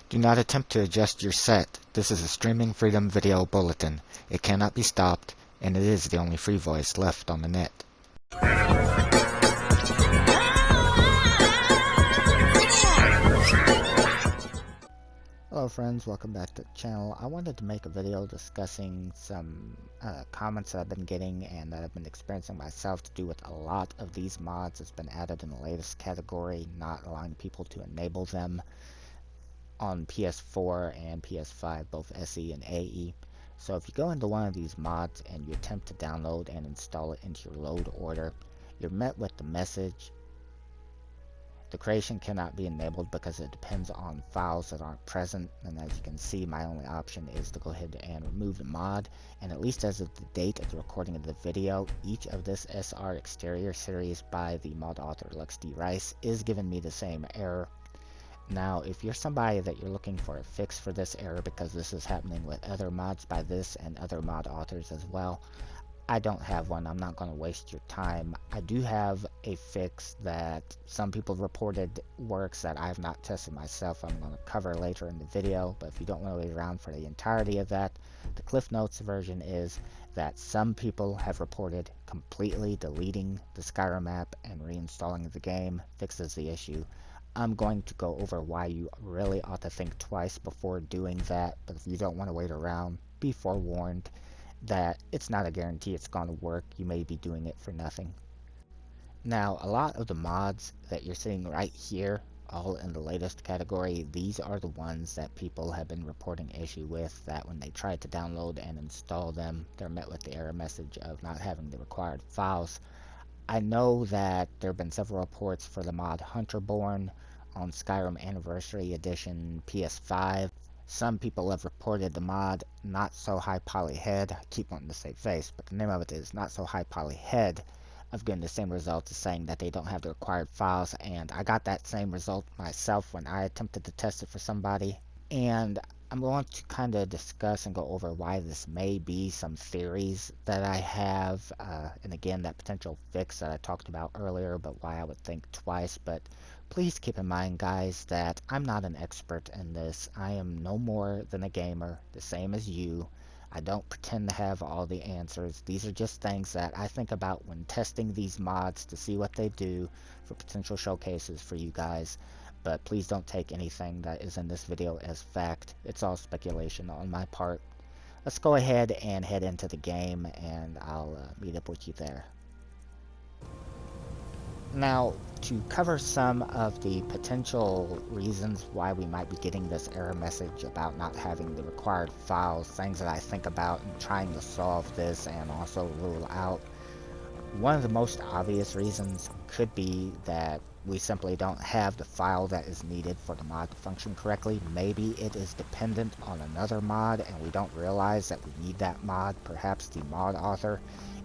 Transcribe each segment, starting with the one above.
Do not attempt to adjust your set. This is a streaming freedom video bulletin. It cannot be stopped, and it is the only free voice left on the net. Hello friends, welcome back to the channel. I wanted to make a video discussing some comments that I've been getting and that I've been experiencing myself to do with a lot of these mods that's been added in the latest category, not allowing people to enable them on PS4 and PS5, both SE and AE. So if you go into one of these mods and you attempt to download and install it into your load order, you're met with the message, the creation cannot be enabled because it depends on files that aren't present. And as you can see, my only option is to go ahead and remove the mod. And at least as of the date of the recording of the video, each of this SR exterior series by the mod author Lux D. Rice is giving me the same error. Now, if you're somebody that you're looking for a fix for this error, because this is happening with other mods by this and other mod authors as well, I don't have one. I'm not going to waste your time. I do have a fix that some people reported works that I have not tested myself. I'm going to cover later in the video, but if you don't want to wait around for the entirety of that, the Cliff Notes version is that some people have reported completely deleting the Skyrim app and reinstalling the game fixes the issue. I'm going to go over why you really ought to think twice before doing that, but if you don't want to wait around, be forewarned that it's not a guarantee it's going to work. You may be doing it for nothing. Now, a lot of the mods that you're seeing right here, all in the latest category, these are the ones that people have been reporting issue with, that when they try to download and install them, they're met with the error message of not having the required files. I know that there have been several reports for the mod Hunterborn on Skyrim Anniversary Edition PS5. Some people have reported the mod Not So High Poly Head. I keep wanting to say face, but the name of it is Not So High Poly Head, of getting the same result as saying that they don't have the required files, and I got that same result myself when I attempted to test it for somebody. And I'm going to kind of discuss and go over why this may be, some theories that I have, and again that potential fix that I talked about earlier, but why I would think twice. But please keep in mind, guys, that I'm not an expert in this. I am no more than a gamer, the same as you. I don't pretend to have all the answers. These are just things that I think about when testing these mods to see what they do for potential showcases for you guys. But please don't take anything that is in this video as fact. It's all speculation on my part. Let's go ahead and head into the game, and I'll meet up with you there. Now, to cover some of the potential reasons why we might be getting this error message about not having the required files, things that I think about in trying to solve this and also rule out. One of the most obvious reasons could be that we simply don't have the file that is needed for the mod to function correctly. Maybe it is dependent on another mod and we don't realize that we need that mod. Perhaps the mod author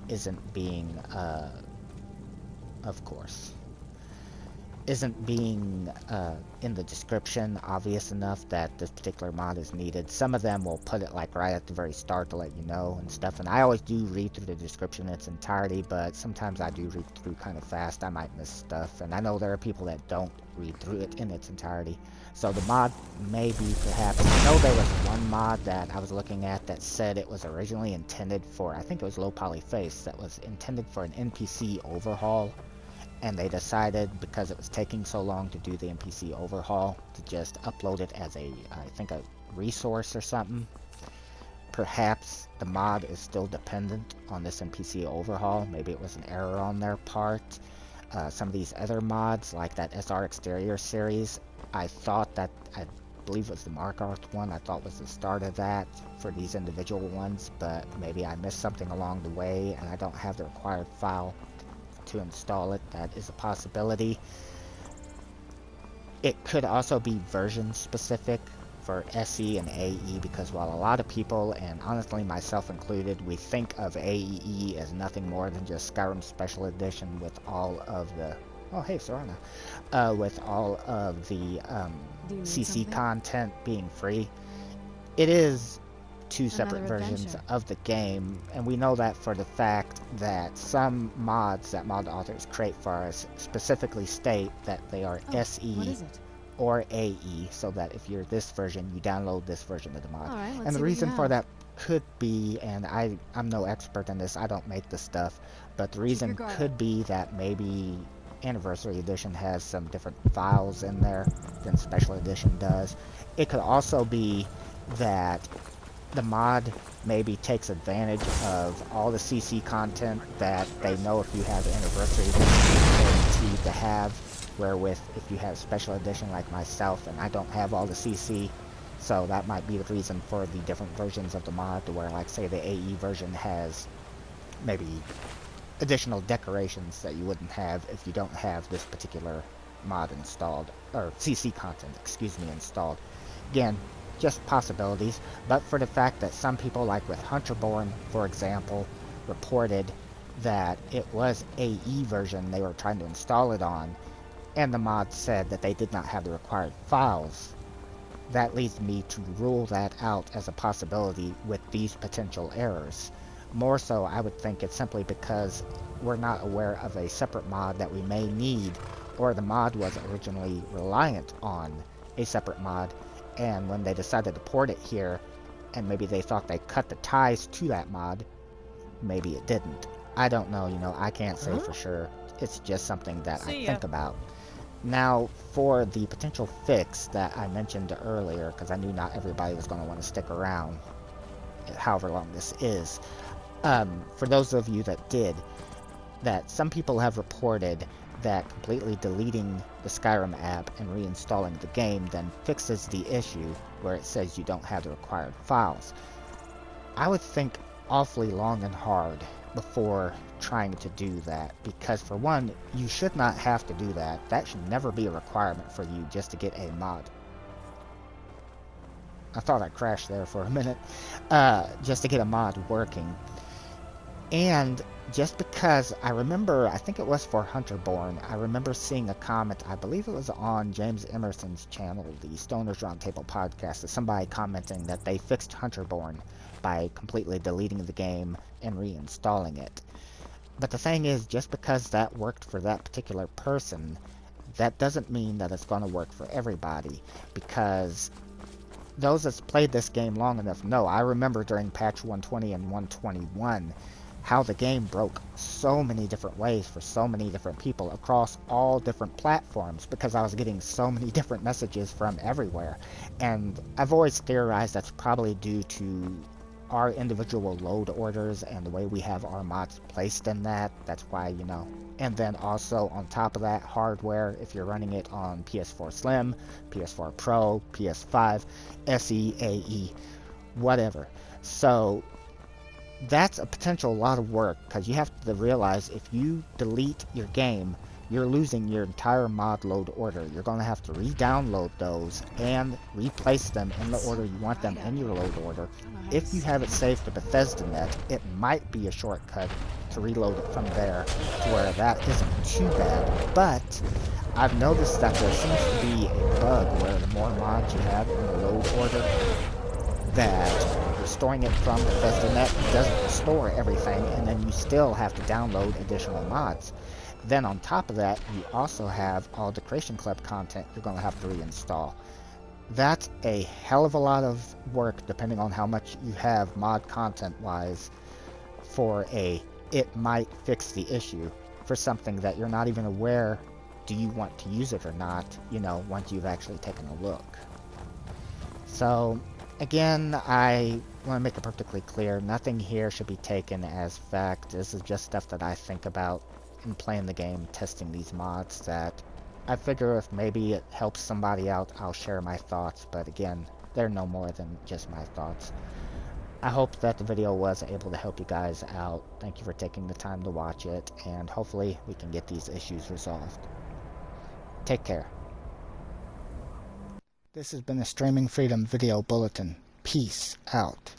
isn't being, in the description obvious enough that this particular mod is needed. Some of them will put it like right at the very start to let you know and stuff, and I always do read through the description in its entirety, but sometimes I do read through kind of fast. I might miss stuff, and I know there are people that don't read through it in its entirety. So the mod may be, perhaps, I know there was one mod that I was looking at that said it was originally intended for, I think it was Low Poly Face, that was intended for an NPC overhaul. And they decided, because it was taking so long to do the NPC overhaul, to just upload it as a, I think, a resource or something. Perhaps the mod is still dependent on this NPC overhaul. Maybe it was an error on their part. Some of these other mods, like that SR Exterior series, I believe it was the Markarth one, I thought was the start of that for these individual ones, but maybe I missed something along the way and I don't have the required file to install it. That is a possibility. It could also be version specific for SE and AE, because while a lot of people, and honestly myself included, we think of AE as nothing more than just Skyrim Special Edition with all of the, oh hey Sorana, with all of the CC content being free, it is two separate versions of the game, and we know that for the fact that some mods that mod authors create for us specifically state that they are SE or AE, so that if you're this version, you download this version of the mod. Alright, let's And see the what you reason for have. that could be, and I'm no expert in this, I don't make the stuff, but the Keep your reason guard could up. be that maybe Anniversary Edition has some different files in there than Special Edition does. It could also be that the mod maybe takes advantage of all the CC content that they know if you have Anniversary Edition you're guaranteed to have, wherewith if you have Special Edition like myself and I don't have all the CC, so that might be the reason for the different versions of the mod, to where, like, say the AE version has maybe additional decorations that you wouldn't have if you don't have this particular mod installed, or CC content, excuse me, installed. Again, just possibilities, but for the fact that some people, like with Hunterborn, for example, reported that it was AE version they were trying to install it on, and the mod said that they did not have the required files, that leads me to rule that out as a possibility with these potential errors. More so, I would think it's simply because we're not aware of a separate mod that we may need, or the mod was originally reliant on a separate mod, and when they decided to port it here, and maybe they thought they cut the ties to that mod, maybe it didn't. I don't know, I can't say for sure. It's just something that I See ya. think about. Now, for the potential fix that I mentioned earlier, because I knew not everybody was going to want to stick around, however long this is, for those of you that did, that some people have reported that completely deleting the Skyrim app and reinstalling the game then fixes the issue where it says you don't have the required files. I would think awfully long and hard before trying to do that, because for one, you should not have to do that. That should never be a requirement for you just to get a mod. I thought I crashed there for a minute. Just to get a mod working. And just because I remember, I think it was for Hunterborn, I remember seeing a comment, I believe it was on James Emerson's channel, the Stoners Roundtable podcast, somebody commenting that they fixed Hunterborn by completely deleting the game and reinstalling it. But the thing is, just because that worked for that particular person, that doesn't mean that it's going to work for everybody, because those that's played this game long enough know, I remember during patch 120 and 121, how the game broke so many different ways for so many different people across all different platforms, because I was getting so many different messages from everywhere. And I've always theorized that's probably due to our individual load orders and the way we have our mods placed in that. That's why, and then also on top of that, hardware, if you're running it on PS4 Slim, PS4 Pro, PS5, SE, AE, whatever. So that's a potential lot of work, because you have to realize if you delete your game, you're losing your entire mod load order. You're going to have to re-download those and replace them in the order you want them in your load order. If you have it saved to Bethesda Net, it might be a shortcut to reload it from there, to where that isn't too bad. But I've noticed that there seems to be a bug where the more mods you have in the load order, that restoring it from Bethesda Net doesn't restore everything, and then you still have to download additional mods. Then on top of that, you also have all the Creation Club content you're going to have to reinstall. That's a hell of a lot of work, depending on how much you have mod content-wise, for it might fix the issue for something that you're not even aware do you want to use it or not, once you've actually taken a look. So, again, I want to make it perfectly clear, nothing here should be taken as fact. This is just stuff that I think about in playing the game, testing these mods, that I figure if maybe it helps somebody out, I'll share my thoughts, but again, they're no more than just my thoughts. I hope that the video was able to help you guys out. Thank you for taking the time to watch it, and hopefully we can get these issues resolved. Take care. This has been a Streaming Freedom Video Bulletin. Peace out.